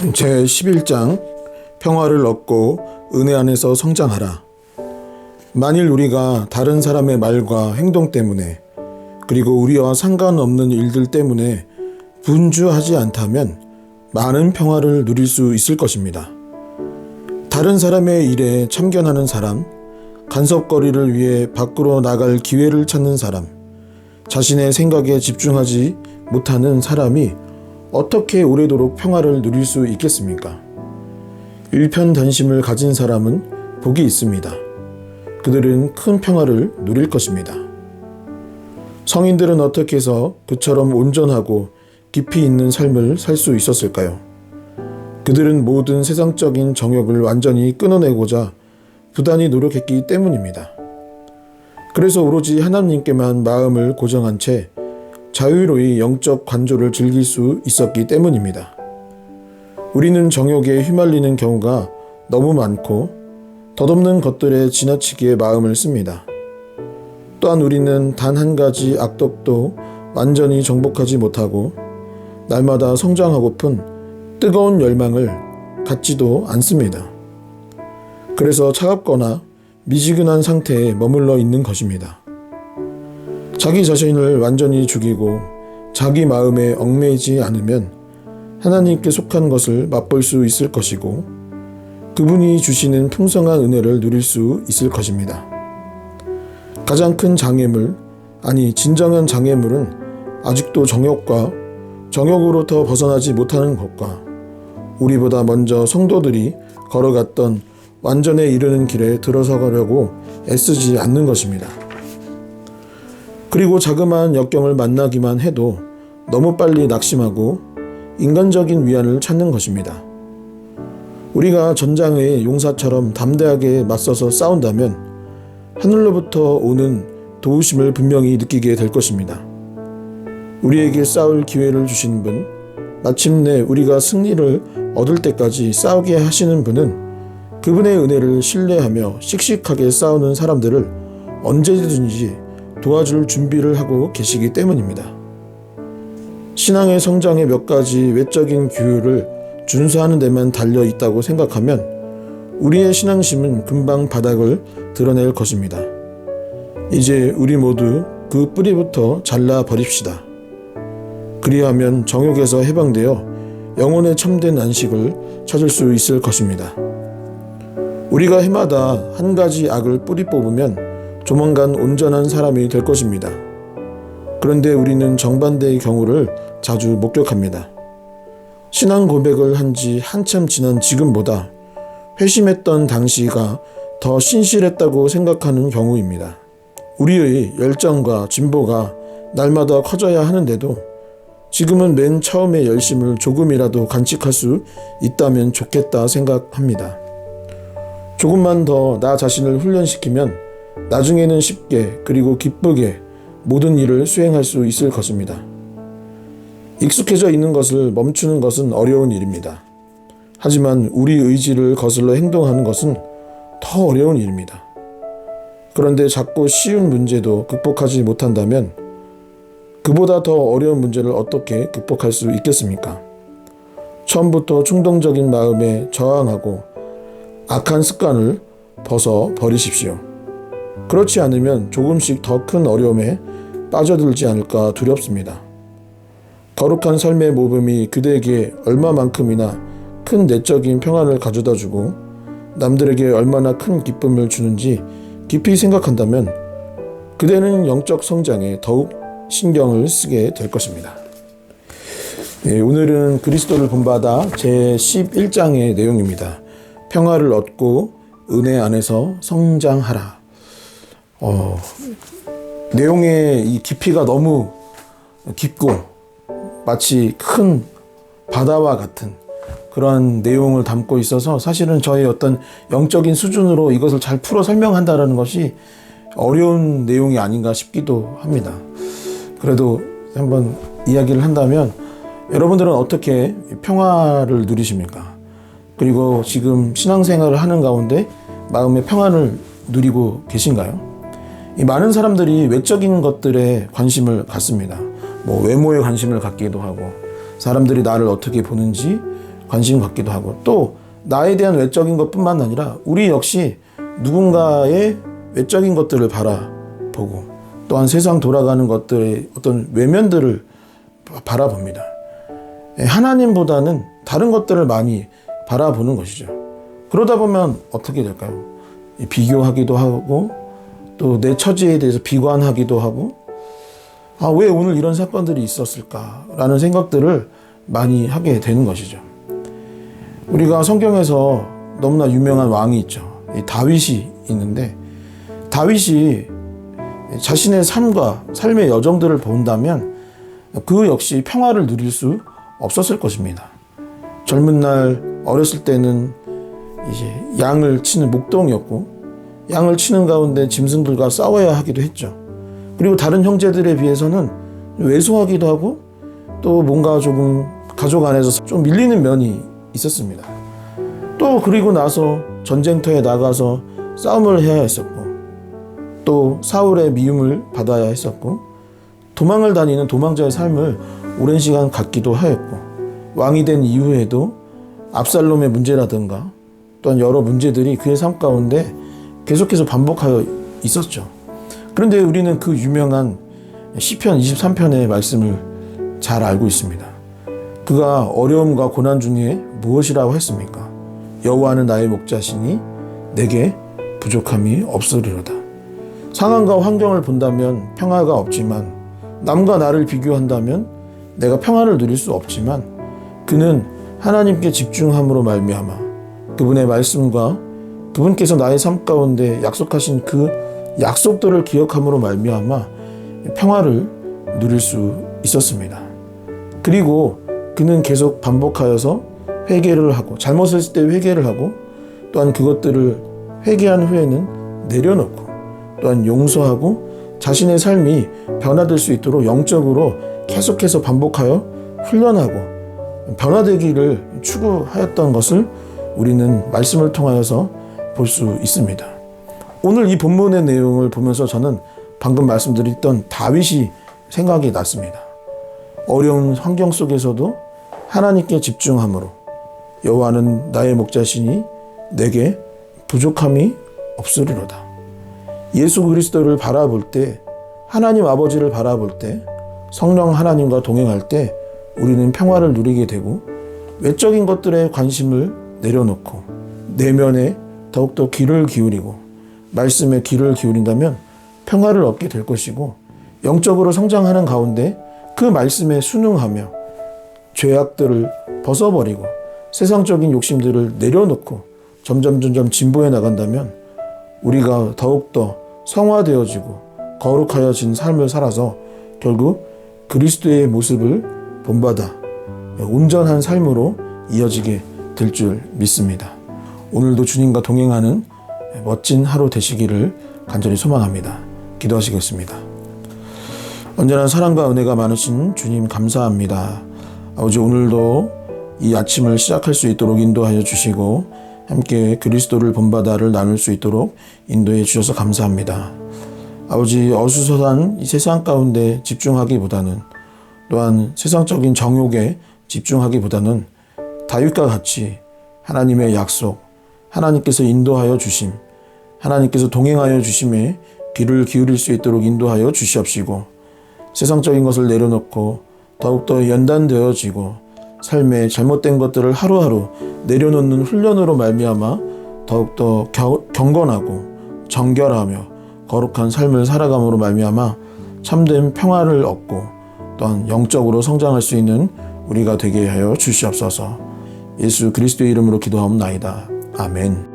제11장 평화를 얻고 은혜 안에서 성장하라. 만일 우리가 다른 사람의 말과 행동 때문에 그리고 우리와 상관없는 일들 때문에 분주하지 않다면 많은 평화를 누릴 수 있을 것입니다. 다른 사람의 일에 참견하는 사람, 간섭거리를 위해 밖으로 나갈 기회를 찾는 사람, 자신의 생각에 집중하지 못하는 사람이 어떻게 오래도록 평화를 누릴 수 있겠습니까? 일편단심을 가진 사람은 복이 있습니다. 그들은 큰 평화를 누릴 것입니다. 성인들은 어떻게 해서 그처럼 온전하고 깊이 있는 삶을 살 수 있었을까요? 그들은 모든 세상적인 정욕을 완전히 끊어내고자 부단히 노력했기 때문입니다. 그래서 오로지 하나님께만 마음을 고정한 채 자유로이 영적 관조를 즐길 수 있었기 때문입니다. 우리는 정욕에 휘말리는 경우가 너무 많고 덧없는 것들에 지나치게 마음을 씁니다. 또한 우리는 단 한 가지 악덕도 완전히 정복하지 못하고 날마다 성장하고픈 뜨거운 열망을 갖지도 않습니다. 그래서 차갑거나 미지근한 상태에 머물러 있는 것입니다. 자기 자신을 완전히 죽이고 자기 마음에 얽매이지 않으면 하나님께 속한 것을 맛볼 수 있을 것이고 그분이 주시는 풍성한 은혜를 누릴 수 있을 것입니다. 가장 큰 장애물, 아니 진정한 장애물은 아직도 정욕으로부터 벗어나지 못하는 것과 우리보다 먼저 성도들이 걸어갔던 완전에 이르는 길에 들어서가려고 애쓰지 않는 것입니다. 그리고 자그마한 역경을 만나기만 해도 너무 빨리 낙심하고 인간적인 위안을 찾는 것입니다. 우리가 전장의 용사처럼 담대하게 맞서서 싸운다면 하늘로부터 오는 도우심을 분명히 느끼게 될 것입니다. 우리에게 싸울 기회를 주신 분, 마침내 우리가 승리를 얻을 때까지 싸우게 하시는 분은 그분의 은혜를 신뢰하며 씩씩하게 싸우는 사람들을 언제든지 도와줄 준비를 하고 계시기 때문입니다. 신앙의 성장의 몇 가지 외적인 규율을 준수하는 데만 달려 있다고 생각하면 우리의 신앙심은 금방 바닥을 드러낼 것입니다. 이제 우리 모두 그 뿌리부터 잘라 버립시다. 그리하면 정욕에서 해방되어 영혼의 참된 안식을 찾을 수 있을 것입니다. 우리가 해마다 한 가지 악을 뿌리 뽑으면 조만간 온전한 사람이 될 것입니다. 그런데 우리는 정반대의 경우를 자주 목격합니다. 신앙 고백을 한 지 한참 지난 지금보다 회심했던 당시가 더 신실했다고 생각하는 경우입니다. 우리의 열정과 진보가 날마다 커져야 하는데도 지금은 맨 처음의 열심을 조금이라도 간직할 수 있다면 좋겠다 생각합니다. 조금만 더 나 자신을 훈련시키면 나중에는 쉽게 그리고 기쁘게 모든 일을 수행할 수 있을 것입니다. 익숙해져 있는 것을 멈추는 것은 어려운 일입니다. 하지만 우리 의지를 거슬러 행동하는 것은 더 어려운 일입니다. 그런데 작고 쉬운 문제도 극복하지 못한다면 그보다 더 어려운 문제를 어떻게 극복할 수 있겠습니까? 처음부터 충동적인 마음에 저항하고 악한 습관을 벗어 버리십시오. 그렇지 않으면 조금씩 더 큰 어려움에 빠져들지 않을까 두렵습니다. 거룩한 삶의 모범이 그대에게 얼마만큼이나 큰 내적인 평안을 가져다 주고 남들에게 얼마나 큰 기쁨을 주는지 깊이 생각한다면 그대는 영적 성장에 더욱 신경을 쓰게 될 것입니다. 오늘은 그리스도를 본받아 제11장의 내용입니다. 평화를 얻고 은혜 안에서 성장하라. 내용의 이 깊이가 너무 깊고 마치 큰 바다와 같은 그런 내용을 담고 있어서 사실은 저의 어떤 영적인 수준으로 이것을 잘 풀어 설명한다는 것이 어려운 내용이 아닌가 싶기도 합니다. 그래도 한번 이야기를 한다면 여러분들은 어떻게 평화를 누리십니까? 그리고 지금 신앙생활을 하는 가운데 마음의 평안을 누리고 계신가요? 이 많은 사람들이 외적인 것들에 관심을 갖습니다. 외모에 관심을 갖기도 하고 사람들이 나를 어떻게 보는지 관심 갖기도 하고, 또 나에 대한 외적인 것뿐만 아니라 우리 역시 누군가의 외적인 것들을 바라보고, 또한 세상 돌아가는 것들의 어떤 외면들을 바라봅니다. 하나님보다는 다른 것들을 많이 바라보는 것이죠. 그러다 보면 어떻게 될까요? 비교하기도 하고, 또 내 처지에 대해서 비관하기도 하고, 왜 오늘 이런 사건들이 있었을까라는 생각들을 많이 하게 되는 것이죠. 우리가 성경에서 너무나 유명한 왕이 있죠. 다윗이 있는데, 다윗이 자신의 삶과 삶의 여정들을 본다면 그 역시 평화를 누릴 수 없었을 것입니다. 젊은 날 어렸을 때는 이제 양을 치는 목동이었고, 양을 치는 가운데 짐승들과 싸워야 하기도 했죠. 그리고 다른 형제들에 비해서는 왜소하기도 하고, 또 뭔가 조금 가족 안에서 좀 밀리는 면이 있었습니다. 또 그리고 나서 전쟁터에 나가서 싸움을 해야 했었고, 또 사울의 미움을 받아야 했었고, 도망을 다니는 도망자의 삶을 오랜 시간 갖기도 하였고, 왕이 된 이후에도 압살롬의 문제라든가 또한 여러 문제들이 그의 삶 가운데 계속해서 반복하여 있었죠. 그런데 우리는 그 유명한 시편 23편의 말씀을 잘 알고 있습니다. 그가 어려움과 고난 중에 무엇이라고 했습니까? 여호와는 나의 목자시니 내게 부족함이 없으리로다. 상황과 환경을 본다면 평화가 없지만, 남과 나를 비교한다면 내가 평화를 누릴 수 없지만, 그는 하나님께 집중함으로 말미암아 그분의 말씀과 그분께서 나의 삶 가운데 약속하신 그 약속들을 기억함으로 말미암아 평화를 누릴 수 있었습니다. 그리고 그는 계속 반복하여서 회개를 하고, 잘못했을 때 회개를 하고, 또한 그것들을 회개한 후에는 내려놓고, 또한 용서하고 자신의 삶이 변화될 수 있도록 영적으로 계속해서 반복하여 훈련하고 변화되기를 추구하였던 것을 우리는 말씀을 통하여서 볼 수 있습니다. 오늘 이 본문의 내용을 보면서 저는 방금 말씀드렸던 다윗이 생각이 났습니다. 어려운 환경 속에서도 하나님께 집중함으로 여호와는 나의 목자시니 내게 부족함이 없으리로다. 예수 그리스도를 바라볼 때, 하나님 아버지를 바라볼 때, 성령 하나님과 동행할 때 우리는 평화를 누리게 되고, 외적인 것들에 관심을 내려놓고 내면에 더욱더 귀를 기울이고 말씀에 귀를 기울인다면 평화를 얻게 될 것이고, 영적으로 성장하는 가운데 그 말씀에 순응하며 죄악들을 벗어버리고 세상적인 욕심들을 내려놓고 점점 진보해 나간다면 우리가 더욱더 성화되어지고 거룩하여진 삶을 살아서 결국 그리스도의 모습을 본받아 온전한 삶으로 이어지게 될 줄 믿습니다. 오늘도 주님과 동행하는 멋진 하루 되시기를 간절히 소망합니다. 기도하시겠습니다. 언제나 사랑과 은혜가 많으신 주님 감사합니다. 아버지, 오늘도 이 아침을 시작할 수 있도록 인도하여 주시고 함께 그리스도를 본받아를 나눌 수 있도록 인도해 주셔서 감사합니다. 아버지, 어수선한 이 세상 가운데 집중하기보다는, 또한 세상적인 정욕에 집중하기보다는 다윗과 같이 하나님의 약속, 하나님께서 인도하여 주심, 하나님께서 동행하여 주심에 귀를 기울일 수 있도록 인도하여 주시옵시고, 세상적인 것을 내려놓고 더욱더 연단되어지고 삶의 잘못된 것들을 하루하루 내려놓는 훈련으로 말미암아 더욱더 경건하고 정결하며 거룩한 삶을 살아감으로 말미암아 참된 평화를 얻고 또한 영적으로 성장할 수 있는 우리가 되게 하여 주시옵소서. 예수 그리스도의 이름으로 기도하옵나이다. 아멘.